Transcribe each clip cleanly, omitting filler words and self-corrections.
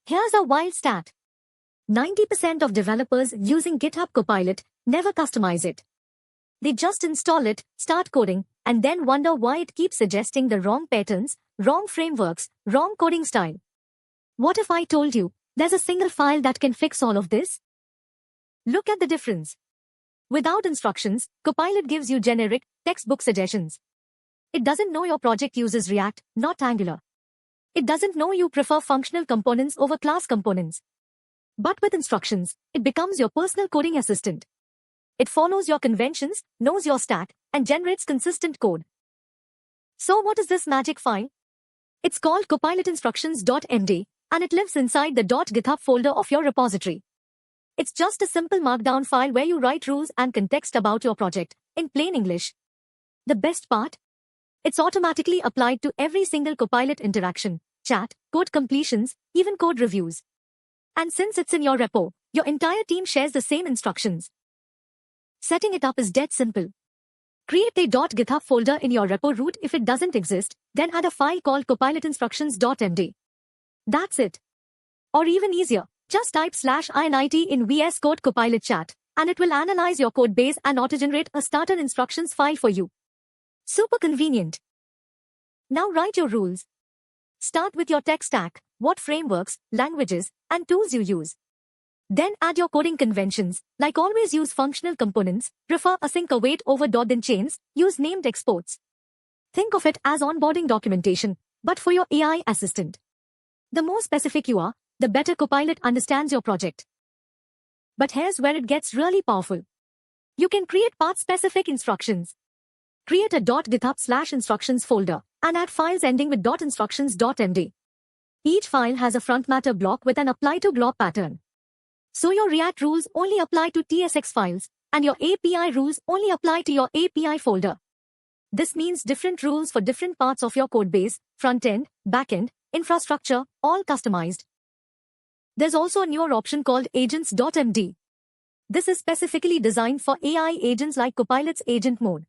Here's a wild stat. 90% of developers using GitHub Copilot never customize it. They just install it, start coding, and then wonder why it keeps suggesting the wrong patterns, wrong frameworks, wrong coding style. What if I told you there's a single file that can fix all of this? Look at the difference. Without instructions, Copilot gives you generic, textbook suggestions. It doesn't know your project uses React, not Angular. It doesn't know you prefer functional components over class components. But with instructions, it becomes your personal coding assistant. It follows your conventions, knows your stack, and generates consistent code. So what is this magic file? It's called copilotinstructions.md, and it lives inside the .github folder of your repository. It's just a simple markdown file where you write rules and context about your project, in plain English. The best part? It's automatically applied to every single Copilot interaction, chat, code completions, even code reviews. And since it's in your repo, your entire team shares the same instructions. Setting it up is dead simple. Create a .github folder in your repo root if it doesn't exist, then add a file called copilotinstructions.md. That's it. Or even easier, just type /init in VS Code Copilot chat, and it will analyze your code base and auto-generate a starter instructions file for you. Super convenient. Now write your rules. Start with your tech stack, what frameworks, languages, and tools you use. Then add your coding conventions, like always use functional components, prefer async await over .then chains, use named exports. Think of it as onboarding documentation, but for your AI assistant. The more specific you are, the better Copilot understands your project. But here's where it gets really powerful. You can create path-specific instructions. Create a .github/instructions folder, and add files ending with .instructions.md. Each file has a front matter block with an apply to glob pattern. So your React rules only apply to TSX files, and your API rules only apply to your API folder. This means different rules for different parts of your codebase, front-end, back-end, infrastructure, all customized. There's also a newer option called agents.md. This is specifically designed for AI agents like Copilot's agent mode.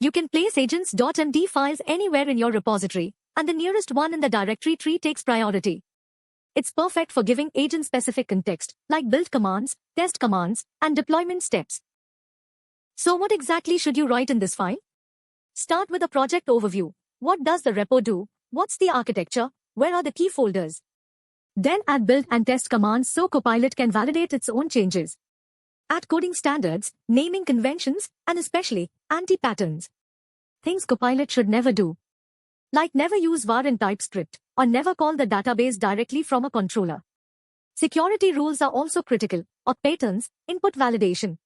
You can place agents.md files anywhere in your repository, and the nearest one in the directory tree takes priority. It's perfect for giving agent-specific context, like build commands, test commands, and deployment steps. So what exactly should you write in this file? Start with a project overview. What does the repo do? What's the architecture? Where are the key folders? Then add build and test commands so Copilot can validate its own changes. Add coding standards, naming conventions, and especially anti-patterns. Things Copilot should never do. Like never use var in TypeScript, or never call the database directly from a controller. Security rules are also critical, or patterns, input validation.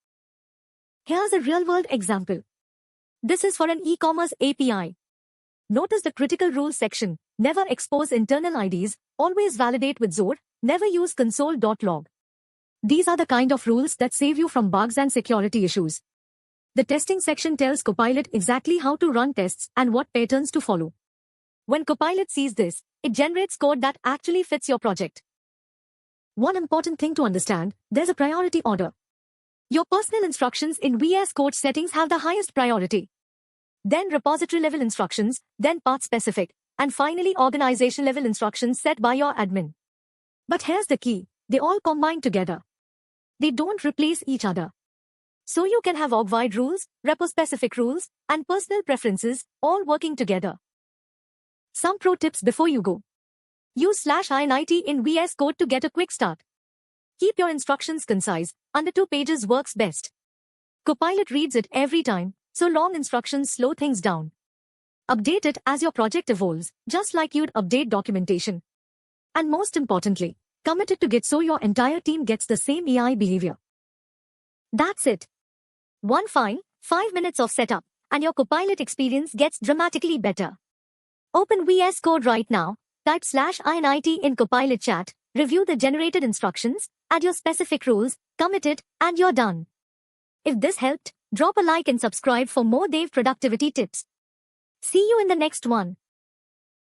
Here's a real-world example. This is for an e-commerce API. Notice the critical rules section, never expose internal IDs, always validate with Zor, never use console.log. These are the kind of rules that save you from bugs and security issues. The testing section tells Copilot exactly how to run tests and what patterns to follow. When Copilot sees this, it generates code that actually fits your project. One important thing to understand, there's a priority order. Your personal instructions in VS Code settings have the highest priority. Then repository-level instructions, then path-specific, and finally organization-level instructions set by your admin. But here's the key, they all combine together. They don't replace each other. So you can have org-wide rules, repo-specific rules, and personal preferences all working together. Some pro tips before you go. Use /init in VS Code to get a quick start. Keep your instructions concise, under 2 pages works best. Copilot reads it every time, so long instructions slow things down. Update it as your project evolves, just like you'd update documentation. And most importantly, commit it to Git so your entire team gets the same AI behavior. That's it. One file, 5 minutes of setup, and your Copilot experience gets dramatically better. Open VS Code right now, type /init in Copilot chat, review the generated instructions, add your specific rules, commit it, and you're done. If this helped, drop a like and subscribe for more Dev productivity tips. See you in the next one.